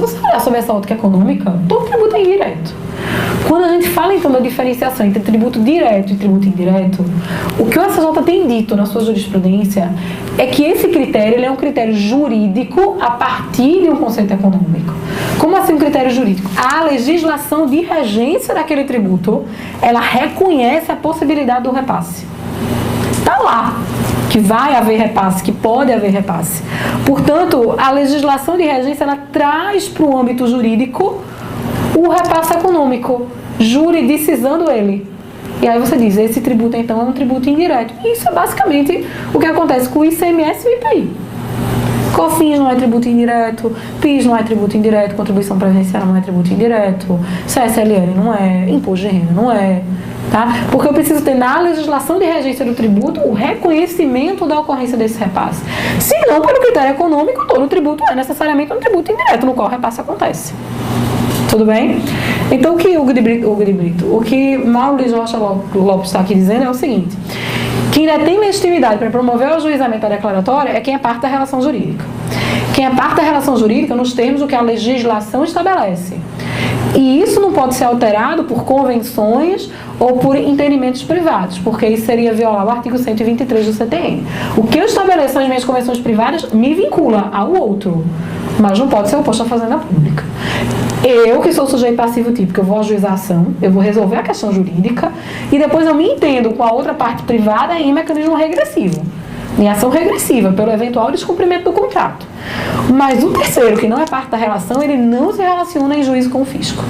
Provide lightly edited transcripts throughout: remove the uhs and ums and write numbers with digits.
você olhar sobre essa ótica econômica, todo tributo é indireto. Quando a gente fala, então, da diferenciação entre tributo direto e tributo indireto, o que o STJ tem dito na sua jurisprudência é que esse critério ele é um critério jurídico a partir de um conceito econômico. Como assim um critério jurídico? A legislação de regência daquele tributo, ela reconhece a possibilidade do repasse. Está lá que vai haver repasse, que pode haver repasse. Portanto, a legislação de regência, ela traz para o âmbito jurídico o repasse econômico, juridicizando ele. E aí você diz, esse tributo então é um tributo indireto. E isso é basicamente o que acontece com o ICMS e o IPI. COFINS não é tributo indireto, PIS não é tributo indireto, contribuição previdenciária não é tributo indireto, CSLL não é, imposto de renda não é, tá? Porque eu preciso ter na legislação de regência do tributo o reconhecimento da ocorrência desse repasse. Se não, pelo critério econômico, todo tributo é necessariamente um tributo indireto, no qual o repasse acontece. Tudo bem? Então, o que Mauro Luiz Rocha Lopes está aqui dizendo é o seguinte: quem detém legitimidade para promover o ajuizamento da declaratória é quem é parte da relação jurídica. Quem é parte da relação jurídica nos termos do que a legislação estabelece. E isso não pode ser alterado por convenções ou por entendimentos privados, porque isso seria violar o artigo 123 do CTN. O que eu estabeleço nas minhas convenções privadas me vincula ao outro, mas não pode ser oposto à fazenda pública. Eu, que sou sujeito passivo típico, eu vou ajuizar a ação, eu vou resolver a questão jurídica e depois eu me entendo com a outra parte privada em mecanismo regressivo, em ação regressiva, pelo eventual descumprimento do contrato. Mas o terceiro, que não é parte da relação, ele não se relaciona em juízo com o fisco.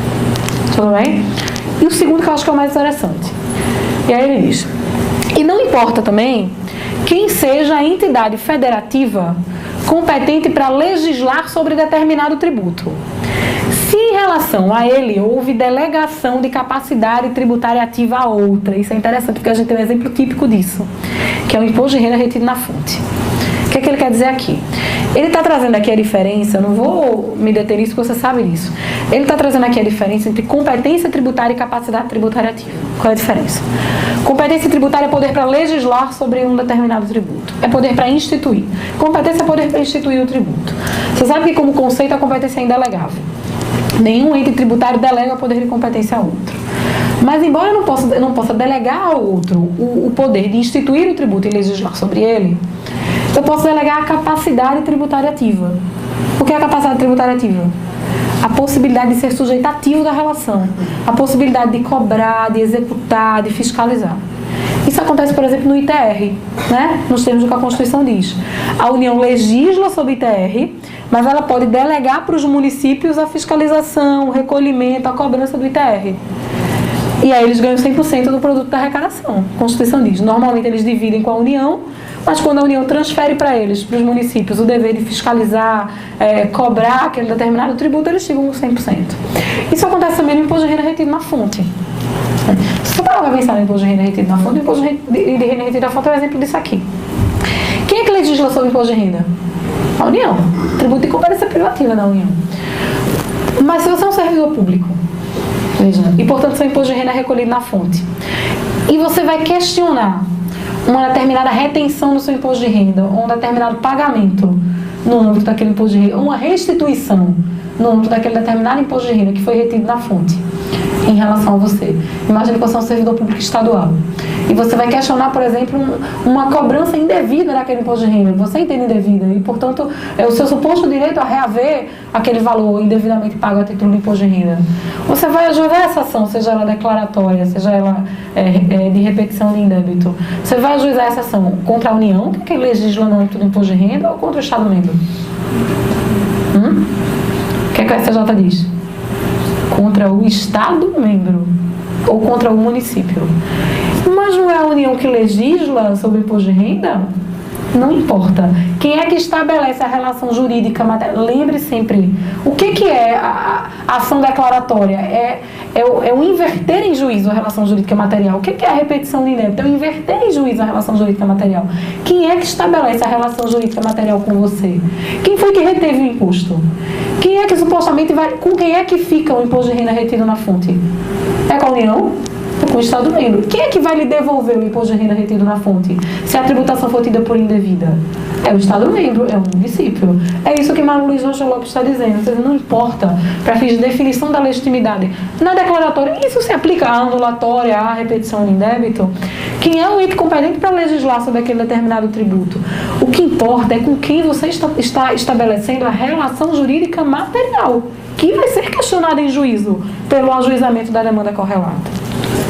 Tudo bem? E o segundo, que eu acho que é o mais interessante. E aí ele diz, e não importa também quem seja a entidade federativa competente para legislar sobre determinado tributo. Se em relação a ele houve delegação de capacidade tributária ativa a outra, isso é interessante porque a gente tem um exemplo típico disso, que é o imposto de renda retido na fonte. O que é que ele quer dizer aqui? Ele está trazendo aqui a diferença, não vou me deter nisso porque você sabe disso. Ele está trazendo aqui a diferença entre competência tributária e capacidade tributária ativa. Qual é a diferença? Competência tributária é poder para legislar sobre um determinado tributo. É poder para instituir. Competência é poder para instituir o tributo. Você sabe que como conceito a competência é indelegável. Nenhum ente tributário delega o poder de competência a outro. Mas embora eu não possa delegar ao outro o poder de instituir o tributo e legislar sobre ele, eu posso delegar a capacidade tributária ativa. O que é a capacidade tributária ativa? A possibilidade de ser sujeito ativo da relação. A possibilidade de cobrar, de executar, de fiscalizar. Isso acontece, por exemplo, no ITR, né? Nos termos do que a Constituição diz. A União legisla sobre ITR, mas ela pode delegar para os municípios a fiscalização, o recolhimento, a cobrança do ITR. E aí eles ganham 100% do produto da arrecadação. A Constituição diz. Normalmente eles dividem com a União, mas quando a União transfere para eles, para os municípios, o dever de fiscalizar, cobrar aquele determinado tributo, eles chegam com 100%. Isso acontece também no imposto de renda retido na fonte. Se você parar para pensar no imposto de renda retido na fonte, o imposto de renda retido na fonte é um exemplo disso aqui. Quem é que legisla sobre o imposto de renda? A União. Tributo de competência privativa da União. Mas se você é um servidor público, veja, e portanto seu imposto de renda é recolhido na fonte, e você vai questionar uma determinada retenção no seu imposto de renda, ou um determinado pagamento no âmbito daquele imposto de renda, uma restituição no âmbito daquele determinado imposto de renda que foi retido na fonte em relação a você. Imagine que você é um servidor público estadual e você vai questionar, por exemplo, uma cobrança indevida daquele imposto de renda. Você entende indevida e, portanto, é o seu suposto direito a reaver aquele valor indevidamente pago a título de imposto de renda. Você vai ajuizar essa ação, seja ela declaratória, seja ela de repetição de indébito. Você vai ajuizar essa ação contra a União, que é quem legisla no âmbito do imposto de renda, ou contra o Estado-membro? O que é que a STJ diz? Contra o Estado-membro ou contra o município. Mas não é a União que legisla sobre o imposto de renda? Não importa. Quem é que estabelece a relação jurídica material? Lembre sempre, o que é a ação declaratória? É o inverter em juízo a relação jurídica material. O que é a repetição de indébito? É o inverter em juízo a relação jurídica material. Quem é que estabelece a relação jurídica material com você? Quem foi que reteve o imposto? Quem é que supostamente vai... Com quem é que fica o imposto de renda retido na fonte? É com a União? É com um Estado membro. Quem é que vai lhe devolver o imposto de renda retido na fonte se a tributação for tida por indevida? É o Estado membro, é o município. É isso que Maria Luísa Rocha Lopes está dizendo. Seja, não importa, para fins de definição da legitimidade na declaratória, isso se aplica à anulatória, à repetição em débito. Quem é o ente competente para legislar sobre aquele determinado tributo? O que importa é com quem você está estabelecendo a relação jurídica material, que vai ser questionada em juízo pelo ajuizamento da demanda correlata.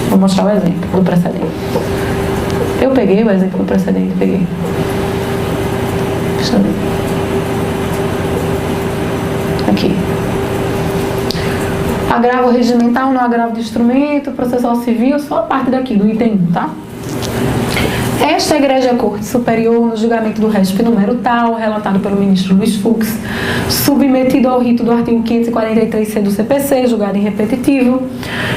Vou mostrar o exemplo do precedente. Eu peguei o exemplo do precedente, peguei. Deixa eu ver. Aqui. Agravo regimental, não agravo de instrumento, processual civil, só a parte daqui, do item 1, tá? Esta Egrégia Corte Superior, no julgamento do RESP número tal, relatado pelo ministro Luiz Fux, submetido ao rito do artigo 543C do CPC, julgado em repetitivo,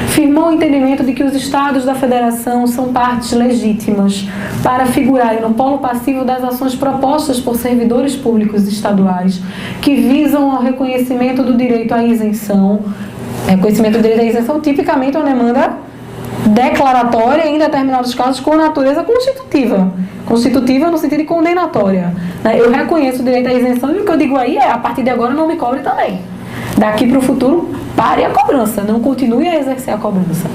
firmou o entendimento de que os Estados da Federação são partes legítimas para figurarem no polo passivo das ações propostas por servidores públicos estaduais que visam ao reconhecimento do direito à isenção, reconhecimento do direito à isenção, tipicamente uma demanda declaratória em determinados casos com natureza constitutiva. Constitutiva no sentido de condenatória. Eu reconheço o direito à isenção e o que eu digo aí é, a partir de agora não me cobre também. Daqui para o futuro, pare a cobrança, não continue a exercer a cobrança.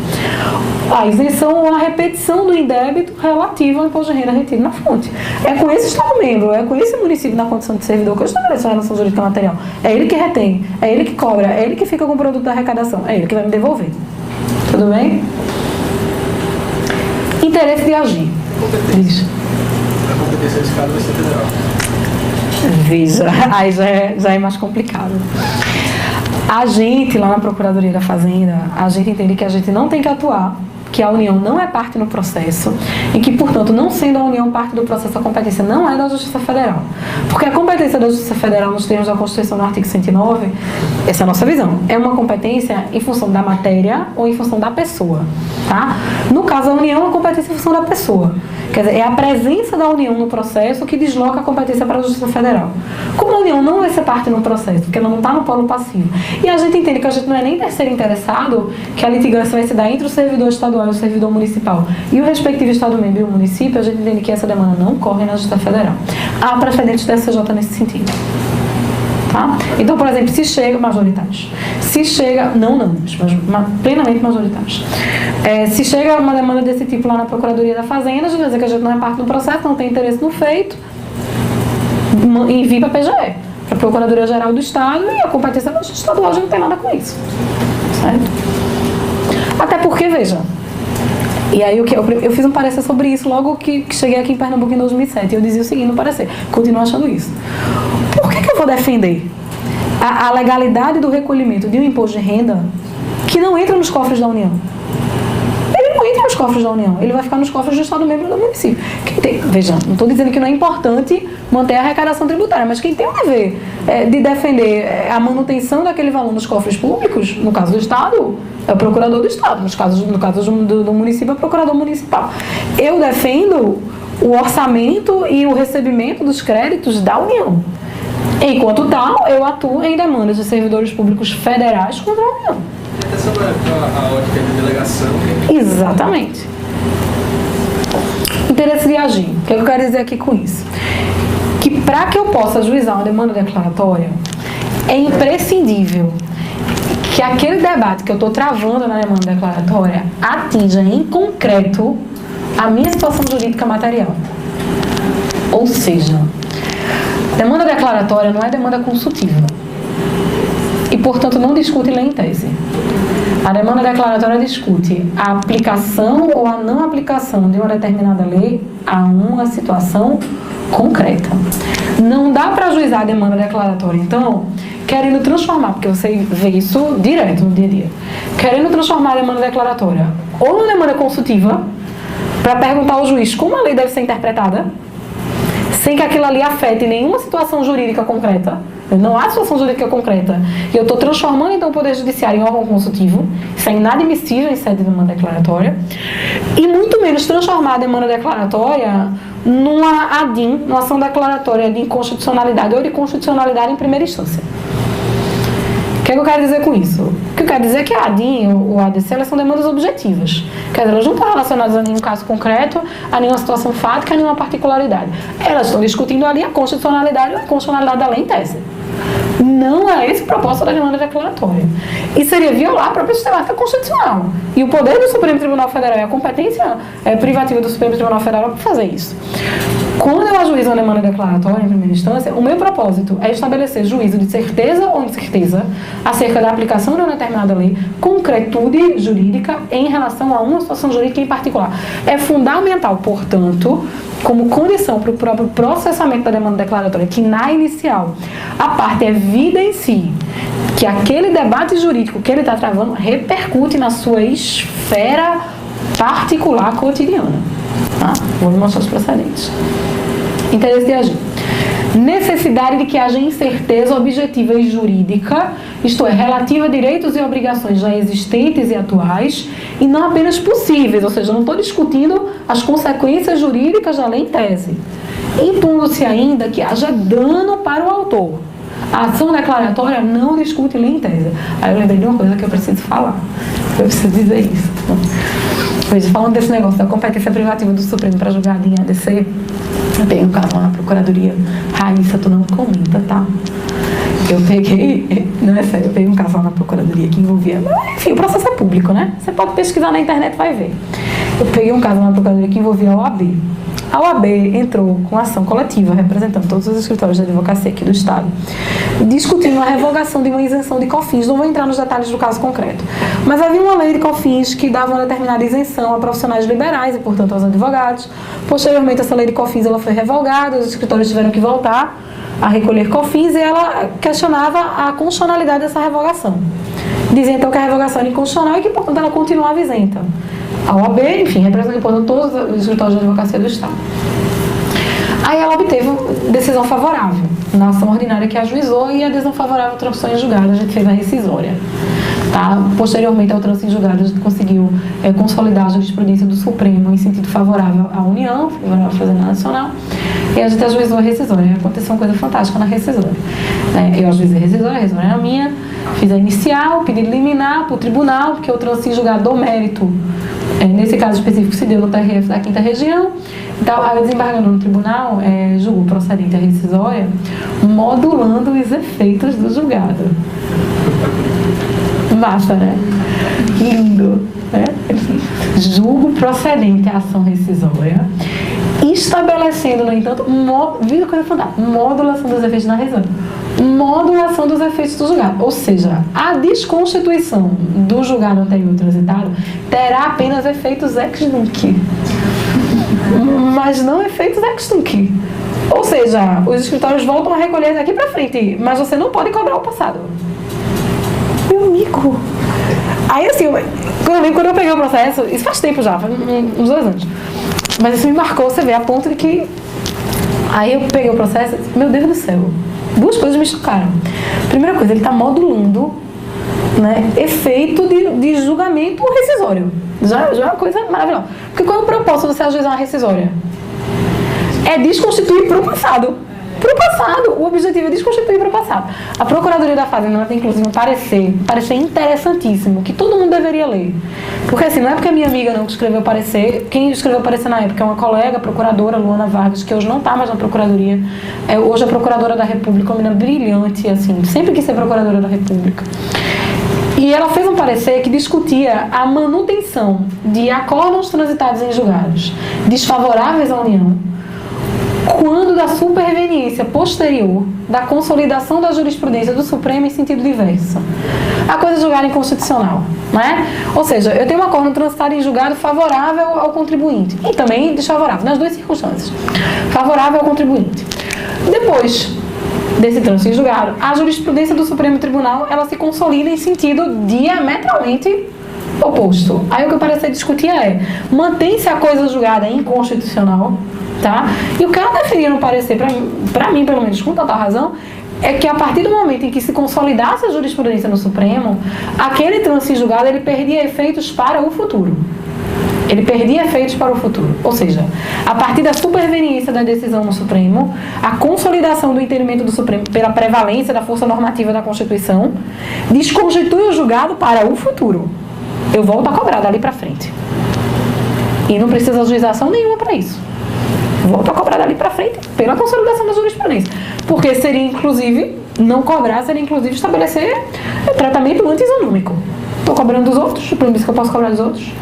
A isenção ou a repetição do indébito relativo ao imposto de renda retido na fonte. É com esse Estado membro, é com esse município na condição de servidor que eu estabeleço a relação jurídica material. É ele que retém, é ele que cobra, é ele que fica com o produto da arrecadação, é ele que vai me devolver. Tudo bem? Interesse de agir. Isso. A competência desse caso vai ser federal. Veja, aí já é mais complicado. A gente, lá na Procuradoria da Fazenda, a gente entende que a gente não tem que atuar, que a União não é parte no processo e que, portanto, não sendo a União parte do processo, a competência não é da Justiça Federal. Porque a competência da Justiça Federal, nos termos da Constituição, no artigo 109, essa é a nossa visão, é uma competência em função da matéria ou em função da pessoa, tá? No caso da União, é uma competência em função da pessoa. Quer dizer, é a presença da União no processo que desloca a competência para a Justiça Federal. Como a União não vai ser parte no processo, porque ela não está no polo passivo, e a gente entende que a gente não é nem terceiro interessado, que a litigância vai se dar entre o servidor estadual e o servidor municipal e o respectivo Estado membro e o município, a gente entende que essa demanda não corre na Justiça Federal. Há precedentes da STJ nesse sentido. Tá? Então, por exemplo, se chega, majoritários, se chega, mas plenamente majoritários, se chega uma demanda desse tipo lá na Procuradoria da Fazenda, a gente vai dizer que a gente não é parte do processo, não tem interesse no feito, envia para a PGE, para a Procuradoria Geral do Estado, e a competência da Justiça Estadual já não tem nada com isso, certo? Até porque, veja, e aí eu fiz um parecer sobre isso logo que cheguei aqui em Pernambuco em 2007, e eu dizia o seguinte no parecer, continuo achando isso. Por que eu vou defender a legalidade do recolhimento de um imposto de renda que não entra nos cofres da União? Ele não entra nos cofres da União, ele vai ficar nos cofres do Estado membro do município. Veja, não estou dizendo que não é importante manter a arrecadação tributária, mas quem tem o dever de defender a manutenção daquele valor nos cofres públicos, no caso do Estado, é o procurador do Estado, no caso do município, é o procurador municipal. Eu defendo o orçamento e o recebimento dos créditos da União. Enquanto tal, eu atuo em demandas de servidores públicos federais contra a União. Até sobre a ótica de delegação. Exatamente. Interesse de agir. O que eu quero dizer aqui com isso? Que para que eu possa ajuizar uma demanda declaratória, é imprescindível que aquele debate que eu estou travando na demanda declaratória atinja em concreto a minha situação jurídica material. Ou seja, demanda declaratória não é demanda consultiva e, portanto, não discute lei em tese. A demanda declaratória discute a aplicação ou a não aplicação de uma determinada lei a uma situação concreta. Não dá para ajuizar a demanda declaratória, então, querendo transformar, porque você vê isso direto no dia a dia, querendo transformar a demanda declaratória ou numa demanda consultiva, para perguntar ao juiz como a lei deve ser interpretada, sem que aquilo ali afete nenhuma situação jurídica concreta. Não há situação jurídica concreta. E eu estou transformando, então, o Poder Judiciário em órgão consultivo. Isso é inadmissível em sede de demanda declaratória. E muito menos transformar a demanda declaratória numa ADIM, numa ação declaratória de inconstitucionalidade ou de constitucionalidade em primeira instância. O que é que eu quero dizer com isso? Que quer dizer é que a ADIM ou a ADC, elas são demandas objetivas. Quer dizer, elas não estão relacionadas a nenhum caso concreto, a nenhuma situação fática, a nenhuma particularidade. Elas estão discutindo ali a constitucionalidade ou a constitucionalidade da lei em tese. Não é esse o propósito da demanda declaratória. E seria violar a própria sistemática constitucional. E o poder do Supremo Tribunal Federal e a competência privativa do Supremo Tribunal Federal para fazer isso. Quando eu ajuizo uma demanda declaratória em primeira instância, o meu propósito é estabelecer juízo de certeza ou incerteza acerca da aplicação de uma determinada lei, concretude jurídica em relação a uma situação jurídica em particular. É fundamental, portanto, como condição para o próprio processamento da demanda declaratória, que na inicial a parte evidencie que aquele debate jurídico que ele está travando repercute na sua esfera particular cotidiana. Tá? Vou lhe mostrar os precedentes. Interesse de agir. Necessidade de que haja incerteza objetiva e jurídica, isto é, relativa a direitos e obrigações já existentes e atuais, e não apenas possíveis, ou seja, eu não estou discutindo as consequências jurídicas da lei em tese. Impondo-se ainda que haja dano para o autor. A ação declaratória não discute lei em tese. Aí eu lembrei de uma coisa que eu preciso falar. Eu preciso dizer isso. Pois, falando desse negócio da competência privativa do Supremo para julgar em ADC, eu peguei um caso lá na Procuradoria. Raíssa, tu não comenta, tá? Eu peguei, não é sério, eu peguei um caso lá na Procuradoria que envolvia, enfim, o processo é público, né? Você pode pesquisar na internet e vai ver. Eu peguei um caso lá na Procuradoria que envolvia a OAB. A OAB entrou com ação coletiva, representando todos os escritórios de advocacia aqui do Estado, discutindo a revogação de uma isenção de COFINS. Não vou entrar nos detalhes do caso concreto, mas havia uma lei de COFINS que dava uma determinada isenção a profissionais liberais e, portanto, aos advogados. Posteriormente, essa lei de COFINS ela foi revogada, os escritórios tiveram que voltar a recolher COFINS e ela questionava a constitucionalidade dessa revogação. Dizia, então, que a revogação era inconstitucional e que, portanto, ela continuava isenta. A OAB, enfim, representa, portanto, todos os escritórios de advocacia do Estado. Aí ela obteve decisão favorável na ação ordinária que ajuizou e a decisão favorável transtou em julgado, a gente fez a rescisória. Tá? Posteriormente ao trânsito em julgado, a gente conseguiu consolidar a jurisprudência do Supremo em sentido favorável à União, favorável à Fazenda Nacional, e a gente ajuizou a rescisória. Aconteceu uma coisa fantástica na rescisória. Eu ajuizei a rescisória era minha, fiz a inicial, pedi liminar para o tribunal, porque o trânsito em julgado do mérito, nesse caso específico, se deu no TRF da 5ª Região. Então, a desembargadora no tribunal julgou procedente a rescisória, modulando os efeitos do julgado. Basta, né? Lindo, né? Julgo procedente a ação rescisória, estabelecendo, no entanto, vida coisa fantástica, modulação dos efeitos na rescisória. Modulação dos efeitos do julgado. Ou seja, a desconstituição do julgado anterior transitado terá apenas efeitos ex nunc, mas não efeitos ex nunc. Ou seja, os escritórios voltam a recolher daqui para frente, mas você não pode cobrar o passado. Meu amigo. Aí assim, quando eu peguei o processo, isso faz tempo já, faz uns 2 anos. Mas isso me marcou, você vê, a ponto de que... Aí eu peguei o processo e disse, meu Deus do céu, 2 coisas me chocaram. Primeira coisa, ele está modulando, né, efeito de julgamento rescisório. Já é uma coisa maravilhosa. Porque qual é o propósito de você ajuizar uma rescisória? É desconstituir para o passado. Para o passado. O objetivo é desconstituir para o passado. A Procuradoria da Fazenda tem, inclusive, um parecer interessantíssimo, que todo mundo deveria ler. Porque, assim, não é porque a minha amiga não escreveu o parecer, quem escreveu o parecer na época é uma colega, procuradora, Luana Vargas, que hoje não está mais na Procuradoria, hoje é Procuradora da República, uma menina brilhante, assim, sempre quis ser Procuradora da República. E ela fez um parecer que discutia a manutenção de acordos transitados em julgados desfavoráveis à União, quando da superveniência posterior da consolidação da jurisprudência do Supremo em sentido diverso. A coisa é julgada inconstitucional, né? Ou seja, eu tenho um acordo transitado em julgado favorável ao contribuinte e também desfavorável, nas 2 circunstâncias. Favorável ao contribuinte. Depois desse trânsito em julgado, a jurisprudência do Supremo Tribunal, ela se consolida em sentido diametralmente oposto. Aí o que eu parecer discutir mantém-se a coisa julgada inconstitucional, tá? E o que ela definia no parecer, para mim, pelo menos, com total razão, é que a partir do momento em que se consolidasse a jurisprudência no Supremo, aquele trânsito em julgado, ele perdia efeitos para o futuro. Ele perdia efeitos para o futuro. Ou seja, a partir da superveniência da decisão no Supremo, a consolidação do entendimento do Supremo pela prevalência da força normativa da Constituição, desconstitui o julgado para o futuro. Eu volto a cobrar dali para frente. E não precisa ajuização nenhuma para isso. Volto a cobrar dali para frente pela consolidação da jurisprudência. Porque seria, inclusive, não cobrar, seria, inclusive, estabelecer tratamento antisonômico. Estou cobrando dos outros, por isso que eu posso cobrar dos outros.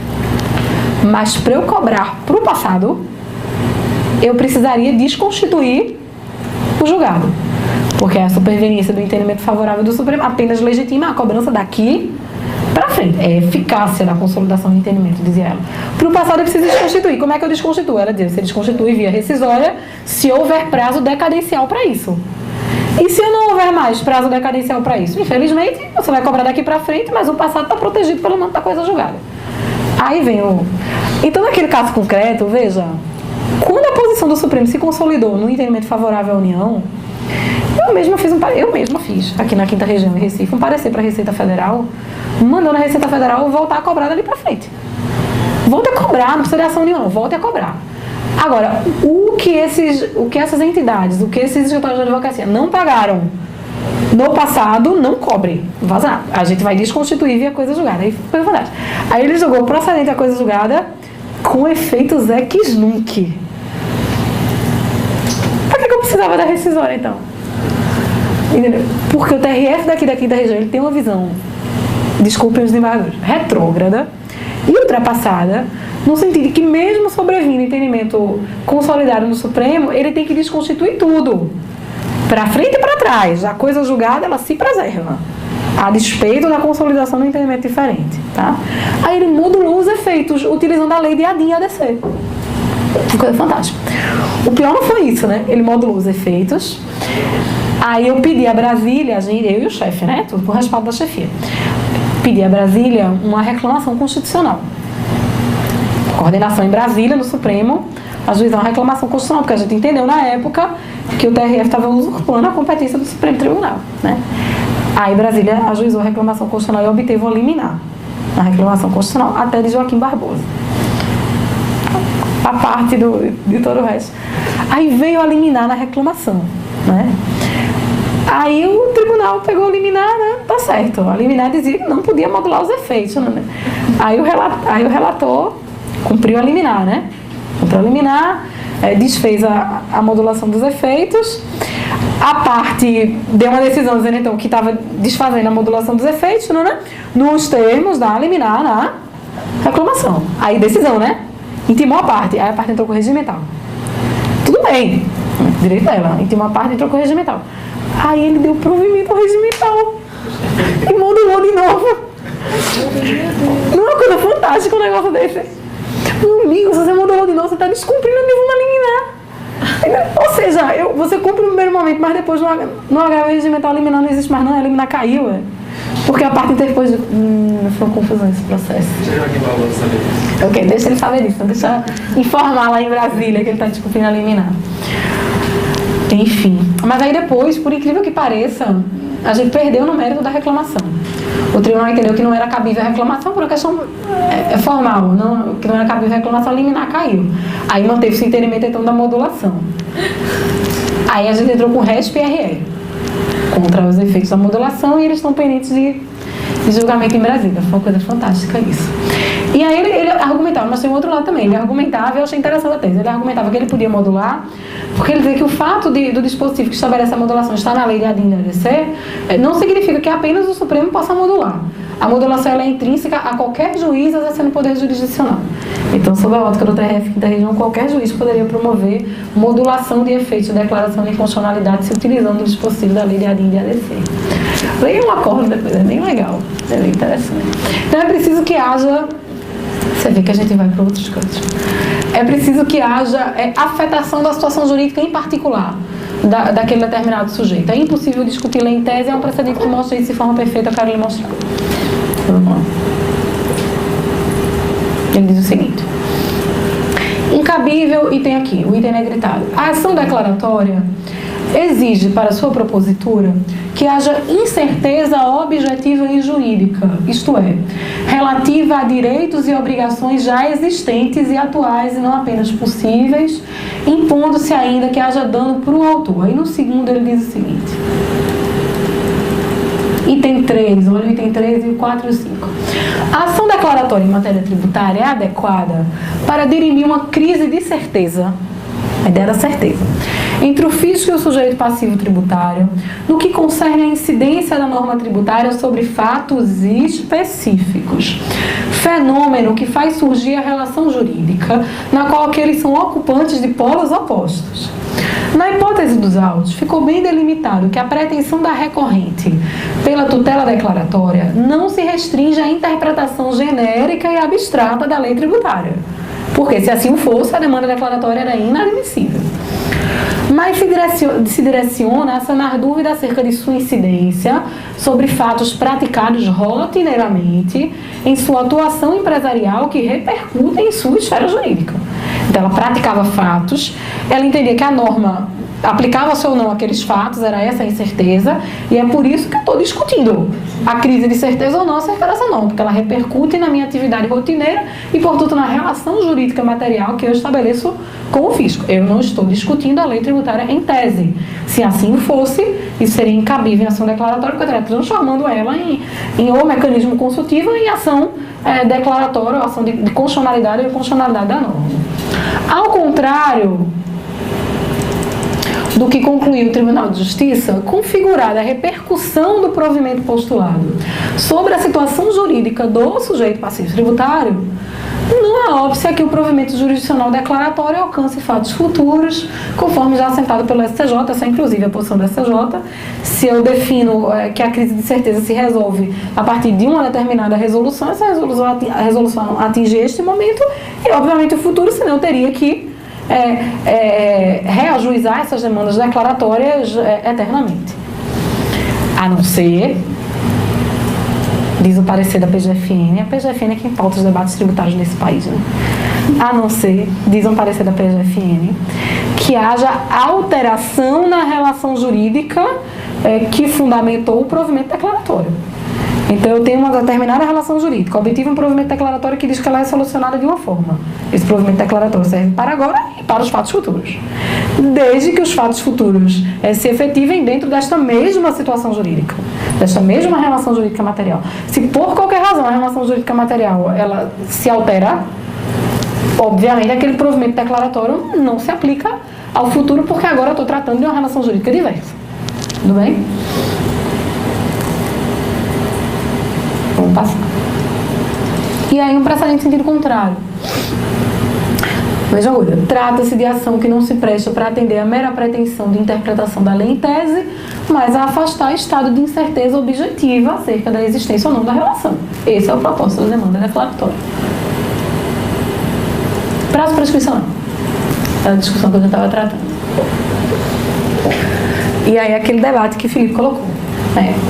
Mas para eu cobrar para o passado, eu precisaria desconstituir o julgado. Porque a superveniência do entendimento favorável do Supremo apenas legitima a cobrança daqui para frente. É eficácia da consolidação do entendimento, dizia ela. Para o passado eu preciso desconstituir. Como é que eu desconstituo? Ela dizia, você desconstitui via rescisória se houver prazo decadencial para isso. E se eu não houver mais prazo decadencial para isso? Infelizmente, você vai cobrar daqui para frente, mas o passado está protegido pelo nome da coisa julgada. Aí vem o... Então, naquele caso concreto, veja, quando a posição do Supremo se consolidou no entendimento favorável à União, eu mesma fiz aqui na 5ª Região, em Recife, um parecer para a Receita Federal, mandando a Receita Federal voltar a cobrar dali para frente. Volte a cobrar, não precisa de ação nenhuma, volte a cobrar. Agora, o que essas entidades, o que esses escritórios de advocacia não pagaram no passado, não cobre. Vaza. A gente vai desconstituir via coisa julgada. Aí foi verdade. Aí ele jogou procedente a coisa julgada com efeitos ex nunc. Pra que eu precisava da rescisória, então? Entendeu? Porque o TRF daqui da 5ª Região, ele tem uma visão, desculpem os desembargadores, retrógrada e ultrapassada, no sentido que mesmo sobrevindo entendimento consolidado no Supremo, ele tem que desconstituir tudo. Para frente e para trás. A coisa julgada, ela se preserva. A despeito da consolidação do entendimento diferente. Tá? Aí ele modulou os efeitos utilizando a lei de ADIM e ADC. Uma coisa fantástica. O pior não foi isso, né? Ele modulou os efeitos. Aí eu pedi a Brasília, eu e o chefe, né? Tudo por respaldo da chefia. Pedi a Brasília uma reclamação constitucional. Coordenação em Brasília, no Supremo, ajuizar uma reclamação constitucional, porque a gente entendeu na época que o TRF estava usurpando a competência do Supremo Tribunal, né? Aí Brasília ajuizou a reclamação constitucional e obteve uma liminar na reclamação constitucional até de Joaquim Barbosa. A parte de todo o resto. Aí veio a liminar na reclamação, né? Aí o tribunal pegou a liminar, né? Tá certo. A liminar dizia que não podia modular os efeitos, né? Aí o relator cumpriu a liminar, né? Cumpriu a liminar, desfez a modulação dos efeitos. A parte deu uma decisão dizendo então que estava desfazendo a modulação dos efeitos, né? Nos termos da liminar na reclamação. Aí decisão, né? Intimou a parte. Aí a parte entrou com o regimental. Tudo bem, direito dela. Intimou a parte, entrou com o regimental. Aí ele deu provimento ao regimental e modulou de novo. Não é uma coisa fantástica um negócio desse. Meu amigo, se você modulou de novo, você está descumprindo a mesma liminar. Ou seja, você cumpre no primeiro momento, mas depois no agravo regimental a liminar não existe mais não, a liminar caiu. Porque a parte interpôs de... foi uma confusão esse processo. Deixa Joaquim Barbosa saber disso. Ok, deixa ele saber disso. Deixa eu informar lá em Brasília que ele está descumprindo a liminar. Enfim. Mas aí depois, por incrível que pareça, a gente perdeu no mérito da reclamação. O tribunal entendeu que não era cabível a reclamação por uma questão formal, que não era cabível a reclamação, a liminar caiu. Aí manteve-se o entendimento então da modulação. Aí a gente entrou com RESP e RE contra os efeitos da modulação e eles estão pendentes de julgamento em Brasília. Foi uma coisa fantástica isso. E aí ele argumentava, mas tem um outro lado também, ele argumentava, eu achei interessante a tese, ele argumentava que ele podia modular, porque ele dizia que o fato do dispositivo que estabelece a modulação está na lei de ADIM e ADC, não significa que apenas o Supremo possa modular. A modulação ela é intrínseca a qualquer juiz exercendo poder jurisdicional. Então, sob a ótica do TRF da região, qualquer juiz poderia promover modulação de efeitos de declaração de inconstitucionalidade se utilizando o dispositivo da lei de ADIM e ADC. Leia um acordo depois, é bem legal, é bem interessante. Então é preciso que haja... Você vê que a gente vai para outros cantos. É preciso que haja afetação da situação jurídica em particular daquele determinado sujeito. É impossível discutir lei em tese, é um precedente que mostra isso de forma perfeita, eu quero lhe mostrar. Vamos lá. Ele diz o seguinte: incabível, e tem aqui, o item negritado. A ação declaratória exige para sua propositura que haja incerteza objetiva e jurídica, isto é, relativa a direitos e obrigações já existentes e atuais e não apenas possíveis, impondo-se ainda que haja dano para o autor. Aí no segundo ele diz o seguinte, item 3, olha o item 3 e o 4 e o 5. A ação declaratória em matéria tributária é adequada para dirimir uma crise de certeza, a ideia da certeza, entre o fisco e o sujeito passivo tributário, no que concerne a incidência da norma tributária sobre fatos específicos. Fenômeno que faz surgir a relação jurídica, na qual aqueles são ocupantes de polos opostos. Na hipótese dos autos, ficou bem delimitado que a pretensão da recorrente pela tutela declaratória não se restringe à interpretação genérica e abstrata da lei tributária, porque se assim fosse, a demanda declaratória era inadmissível. Mas se direciona a sanar dúvida acerca de sua incidência sobre fatos praticados rotineiramente em sua atuação empresarial que repercutem em sua esfera jurídica. Então, ela praticava fatos, ela entendia que a norma aplicava-se ou não aqueles fatos, era essa a incerteza, e é por isso que eu estou discutindo a crise de certeza ou não acerca dessa norma, porque ela repercute na minha atividade rotineira e, portanto, na relação jurídica material que eu estabeleço com o fisco. Eu não estou discutindo a lei tributária em tese. Se assim fosse, isso seria incabível em ação declaratória, porque eu estaria transformando ela em ou mecanismo consultivo em ação declaratória, ou ação de constitucionalidade ou inconstitucionalidade da norma. Ao contrário do que concluiu o Tribunal de Justiça, configurada a repercussão do provimento postulado sobre a situação jurídica do sujeito passivo tributário, não há óbice que o provimento jurisdicional declaratório alcance fatos futuros, conforme já assentado pelo STJ, essa é inclusive a posição do STJ. Se eu defino que a crise de certeza se resolve a partir de uma determinada resolução, essa resolução atinge este momento e, obviamente, o futuro, senão eu teria que reajuizar essas demandas declaratórias eternamente. A não ser, diz o parecer da PGFN, a PGFN é quem pauta os debates tributários nesse país, né? A não ser, diz um parecer da PGFN, que haja alteração na relação jurídica que fundamentou o provimento declaratório. Então, eu tenho uma determinada relação jurídica, obtive um provimento declaratório que diz que ela é solucionada de uma forma. Esse provimento declaratório serve para agora e para os fatos futuros. Desde que os fatos futuros se efetivem dentro desta mesma situação jurídica, desta mesma relação jurídica material. Se por qualquer razão a relação jurídica material ela se altera, obviamente aquele provimento declaratório não se aplica ao futuro, porque agora eu estou tratando de uma relação jurídica diversa. Tudo bem? Vamos passar. E aí um precedente em sentido contrário. Veja, olha, trata-se de ação que não se presta para atender a mera pretensão de interpretação da lei em tese, mas a afastar estado de incerteza objetiva acerca da existência ou não da relação. Esse é o propósito da demanda declaratória. Prazo prescricional. É a discussão que a gente estava tratando. E aí aquele debate que o Felipe colocou.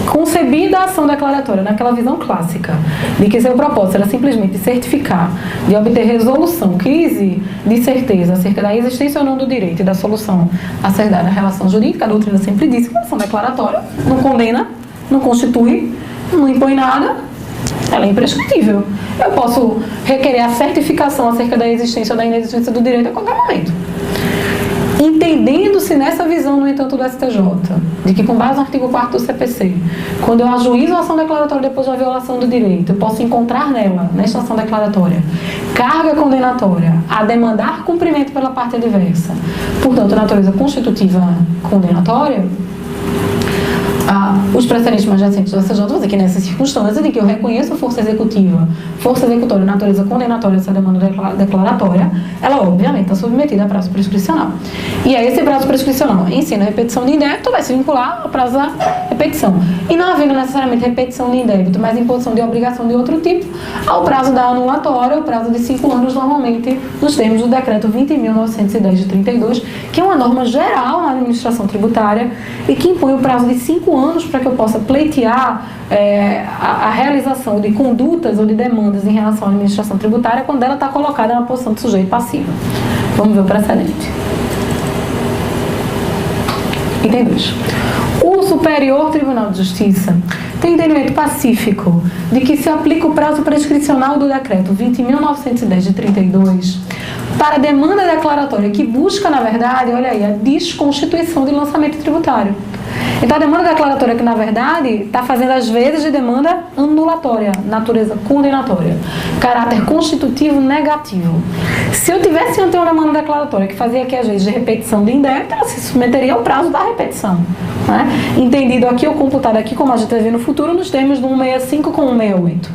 Concebida a ação declaratória naquela visão clássica de que seu propósito era simplesmente certificar, de obter resolução, crise de certeza acerca da existência ou não do direito e da solução a ser dada à relação jurídica, a doutrina sempre disse que a ação declaratória não condena, não constitui, não impõe nada, ela é imprescritível. Eu posso requerer a certificação acerca da existência ou da inexistência do direito a qualquer momento. Entendendo-se nessa visão, no entanto, do STJ, de que com base no artigo 4º do CPC, quando eu ajuizo a ação declaratória depois da violação do direito, eu posso encontrar nela, nesta ação declaratória, carga condenatória a demandar cumprimento pela parte adversa, portanto, natureza constitutiva condenatória, os precedentes mais recentes do STJ vão dizer que nessas circunstâncias em que eu reconheço a força executiva, força executória, natureza condenatória dessa demanda declaratória, ela obviamente está submetida a prazo prescricional. E aí esse prazo prescricional ensina a repetição de indébito, vai se vincular ao prazo da repetição. E não havendo necessariamente repetição de indébito, mas imposição de obrigação de outro tipo, ao prazo da anulatória, o prazo de 5 anos normalmente nos termos do decreto 20.910 de 32, que é uma norma geral na administração tributária e que impõe o prazo de 5 anos para que eu possa pleitear a realização de condutas ou de demandas em relação à administração tributária quando ela está colocada na posição de sujeito passivo. Vamos ver o precedente. Item 2. O Superior Tribunal de Justiça tem entendimento pacífico de que se aplica o prazo prescricional do decreto 20.910 de 32 para a demanda declaratória que busca, na verdade, olha aí, a desconstituição de lançamento tributário. Então, a demanda declaratória que, na verdade, está fazendo as vezes de demanda anulatória, natureza condenatória, caráter constitutivo negativo. Se eu tivesse ante uma demanda declaratória que fazia aqui, às vezes, de repetição de indébito, ela se submeteria ao prazo da repetição. Né? Entendido aqui ou computado aqui, como a gente vai ver no futuro, nos termos do 165 com 168.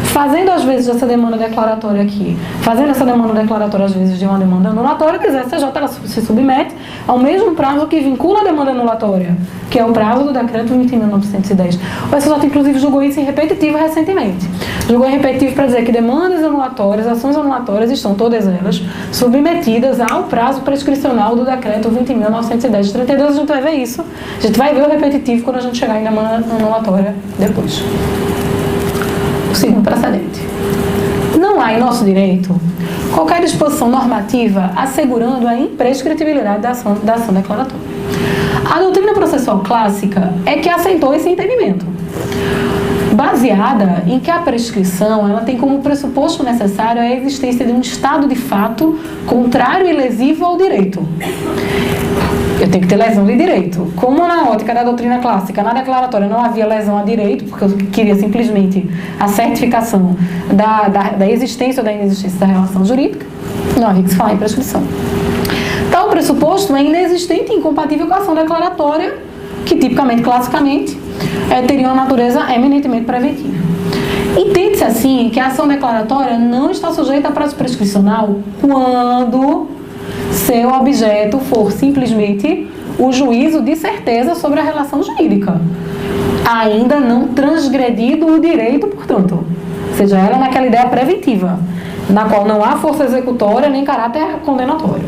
Fazendo, às vezes, essa demanda declaratória aqui, fazendo essa demanda declaratória, às vezes, de uma demanda anulatória, diz, a STJ ela se submete ao mesmo prazo que vincula a demanda anulatória, que é o prazo do decreto 20.910. O STJ, inclusive, julgou isso em repetitivo recentemente. Julgou em repetitivo para dizer que demandas anulatórias, ações anulatórias, estão todas elas submetidas ao prazo prescricional do decreto 20.910 de 32. A gente vai ver isso. A gente vai ver o repetitivo quando a gente chegar em demanda anulatória depois. O segundo precedente. Não há em nosso direito qualquer disposição normativa assegurando a imprescritibilidade da ação declaratória. A doutrina processual clássica é que aceitou esse entendimento, baseada em que a prescrição ela tem como pressuposto necessário a existência de um estado de fato contrário e lesivo ao direito. Eu tenho que ter lesão de direito. Como na ótica da doutrina clássica, na declaratória não havia lesão a direito, porque eu queria simplesmente a certificação da existência ou da inexistência da relação jurídica, não havia que se falar em prescrição. Tal pressuposto é inexistente e incompatível com a ação declaratória, que tipicamente, classicamente, teria uma natureza eminentemente preventiva. Entende-se assim que a ação declaratória não está sujeita a prazo prescricional quando seu objeto for simplesmente o juízo de certeza sobre a relação jurídica, ainda não transgredido o direito, portanto, seja ela naquela ideia preventiva, na qual não há força executória nem caráter condenatório.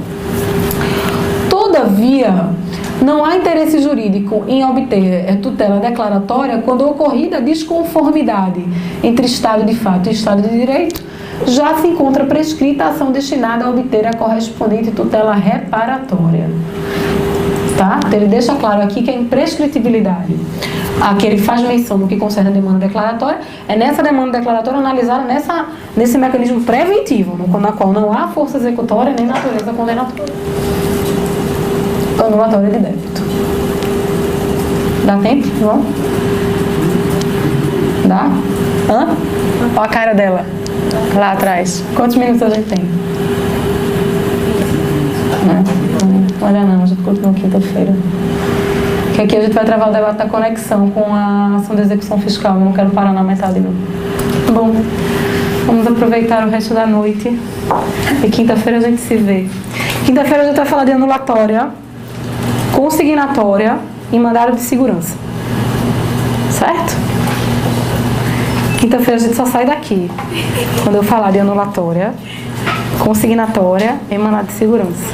Todavia, não há interesse jurídico em obter tutela declaratória quando ocorrida a desconformidade entre estado de fato e estado de direito, já se encontra prescrita a ação destinada a obter a correspondente tutela reparatória. Tá? Então, ele deixa claro aqui que a imprescritibilidade, a que ele faz menção no que concerne a demanda declaratória, é nessa demanda declaratória analisada nesse mecanismo preventivo, na qual não há força executória nem natureza condenatória. Anulatória de débito. Dá tempo, João? Dá? Hã? Olha a cara dela. Lá atrás. Quantos minutos a gente tem? Olha não, a gente continua quinta-feira. Que aqui a gente vai travar o debate da conexão com a ação de execução fiscal. Eu não quero parar na metade, não. Bom, vamos aproveitar o resto da noite. E quinta-feira a gente se vê. Quinta-feira a gente vai falar de anulatória, consignatória e mandado de segurança. Certo? Quinta-feira a gente só sai daqui quando eu falar de anulatória, consignatória e mandado de segurança.